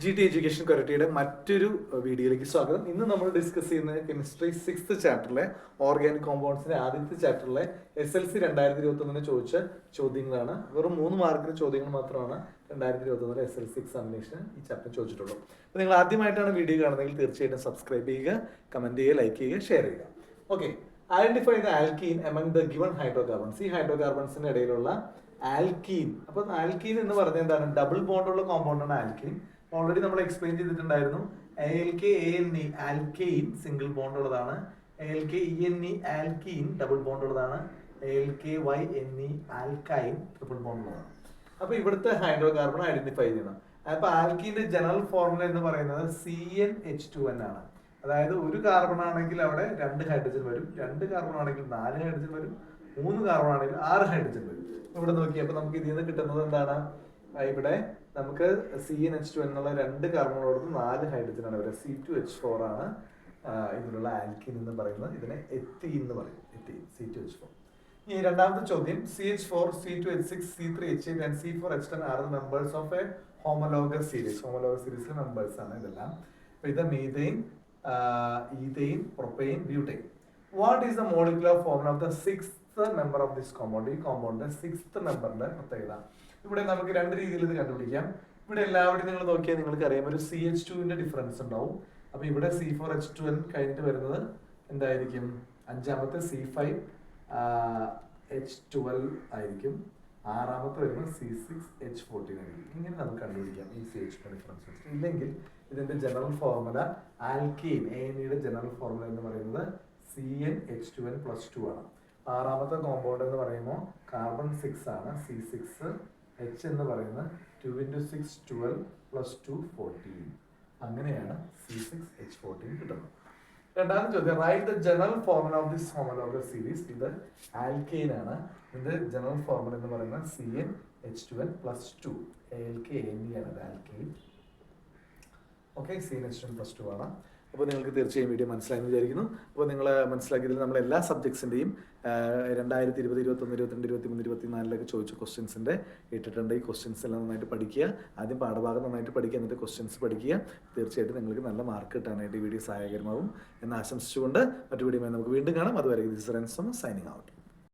G T education ക്വാലിറ്റിയുടെ മറ്റൊരു വീഡിയോയിലേക്ക് സ്വാഗതം. ഇന്ന് നമ്മൾ ഡിസ്കസ് ചെയ്യുന്നത് കെമിസ്ട്രി 6th ചാപ്റ്ററിലെ ഓർഗാനിക് കോമ്പൗണ്ട്സിന്റെ ആദ്യത്തെ ചാപ്റ്ററിലെ SLC 2021 ചോദിച്ച ചോദ്യങ്ങളാണ്. വെറും 3 മാർക്കിന് ചോദ്യങ്ങൾ മാത്രമാണ് 2021 SLC എക്സാമിനേഷൻ ഈ ചാപ്റ്റർ ചോദിച്ചിട്ടുള്ളൂ. അപ്പോൾ നിങ്ങൾ ആദ്യമായിട്ടാണ് വീഡിയോ കാണുന്നതെങ്കിൽ തീർച്ചയായിട്ടും സബ്സ്ക്രൈബ് ചെയ്യുക, കമന്റ് ചെയ്യുക, ലൈക്ക് ചെയ്യുക, ഷെയർ ചെയ്യുക. Okay, identify the alkene among the given hydrocarbons. ഈ ഹൈഡ്രോകാർബൺസിന്റെ ഇടയിലുള്ള ആൽക്കീൻ. അപ്പൊ ആൽക്കീൻ എന്ന് പറഞ്ഞാൽ എന്താണ്? ഡബിൾ ബോണ്ടുള്ള കോമ്പൗണ്ടാണ് ആൽക്കീൻ. ഓൾറെഡി നമ്മൾ എക്സ്പ്ലെയിൻ ചെയ്തിട്ടുണ്ടായിരുന്നു. ALK-ANE ആൽക്കെയിൻ സിംഗിൾ ബോണ്ട് ഉള്ളതാണ്. ALK-ENE ആൽക്കീൻ ഡബിൾ ബോണ്ട് ഉള്ളതാണ്. ALK-YNE ആൽക്കൈൻ ട്രിപ്പിൾ ബോണ്ട് ഉള്ളതാണ്. അപ്പൊ ഇവിടുത്തെ ഹൈഡ്രോകാർബൺ ഐഡന്റിഫൈ ചെയ്യണം. അപ്പൊ ആൽക്കീന്റെ ജനറൽ ഫോർമുല എന്ന് പറയുന്നത് CnH2n ആണ്. അതായത് ഒരു കാർബൺ ആണെങ്കിൽ അവിടെ 2 ഹൈഡ്രജൻ വരും, 2 കാർബൺ ആണെങ്കിൽ 4 ഹൈഡ്രജൻ വരും, 3 കാർബൺ ആണെങ്കിൽ 6 ഹൈഡ്രജൻ വരും. ഇവിടെ നോക്കിയപ്പോൾ നമുക്ക് ഇതിൽ നിന്ന് കിട്ടുന്നത് എന്താണ്? ഇവിടെ നമുക്ക് CnH2 എന്നുള്ള 2 കാർബണോടൊപ്പം 4 ഹൈഡ്രജൻ ആണ് വരിക. C2H4 ആണ് ഇതിലുള്ള ആൽക്കീൻ എന്ന് പറയുന്നത്. ഇതിനെ എത്തീൻ എന്ന് പറയും. Ethene, C2H4. ഈ രണ്ടാമത്തെ ചോദ്യം, CH4, C2H6, C3H8 and C4H10 are the members of a homologous series. Homologous series members ആണ് ഇതെല്ലാം. ഇത് methane, ethane, propane, butane. What is the molecular formula of the 6th member of this compound? ഈ കോമ്പൗണ്ടിന്റെ 6th മെമ്പറിന്റെ പ്രത്യേകത. ഇവിടെ നമുക്ക് 2 രീതിയിൽ ഇത് കണ്ടുപിടിക്കാം. ഇവിടെ എല്ലാവരും നിങ്ങൾ നോക്കിയാൽ നിങ്ങൾക്ക് അറിയാം ഒരു CH2ന്റെ ഡിഫറൻസ് ഉണ്ടാവും. അപ്പൊ ഇവിടെ C4H2n കഴിഞ്ഞിട്ട് വരുന്നത് എന്തായിരിക്കും? അഞ്ചാമത്തെ C5H12 ആയിരിക്കും. ആറാമത്തെ വരുന്നത് C6H14 ആയിരിക്കും. ഇങ്ങനെ നമുക്ക് കണ്ടുപിടിക്കാം ഈ CH2 ഡിഫറൻസ്. ഇല്ലെങ്കിൽ ഇതിന്റെ ജനറൽ ഫോർമുല ആൽക്കീൻ ANEയുടെ ജനറൽ ഫോർമുല എന്ന് പറയുന്നത് CnH2n+2 ആണ്. ആറാമത്തെ കോമ്പൗണ്ട് എന്ന് പറയുമ്പോൾ കാർബൺ 6 ആണ്, C6. H എന്ന് പറയുന്നത് 2 × 6 12 + 2 14. അങ്ങനെയാണ് C6H14 കിട്ടുന്നത്. രണ്ടാമത്തെ ചോദ്യം, write the general formula of this homologous series. ഇത് ആൽക്കെയിൻ ആണ്. ഇതിന്റെ ജനറൽ ഫോർമുല എന്ന് പറയുന്നത് CnH2n+2. ALK-ANE ആണ് ആൽക്കെയിൻ. ഓക്കെ, CnH2n+2 ആണ്. അപ്പോൾ നിങ്ങൾക്ക് തീർച്ചയായും വീഡിയോ മനസ്സിലായെന്ന് വിചാരിക്കുന്നു. അപ്പോൾ നിങ്ങൾ മനസ്സിലാക്കിയതിൽ നമ്മൾ എല്ലാ സബ്ജക്ട്സിൻ്റെയും 2020, 2021, 2022, 2023, 2024 ചോദിച്ച ക്വസ്റ്റ്യൻസിൻ്റെ ഇട്ടിട്ടുണ്ട്. ഈ ക്വസ്റ്റ്യൻസ് എല്ലാം നന്നായിട്ട് പഠിക്കുക. ആദ്യം പാഠഭാഗം നന്നായിട്ട് പഠിക്കുക, എന്നിട്ട് ക്വസ്റ്റ്യൻസ് പഠിക്കുക. തീർച്ചയായിട്ടും നിങ്ങൾക്ക് നല്ല മാർക്ക് കിട്ടാനായിട്ട് ഈ വീഡിയോ സഹായകരമാവും എന്ന് ആശംസിച്ചുകൊണ്ട് മറ്റു വീഡിയോ നമുക്ക് വീണ്ടും കാണാം. അതുവരെ ദിസ് റൺസം സൈനിങ് ഔട്ട്.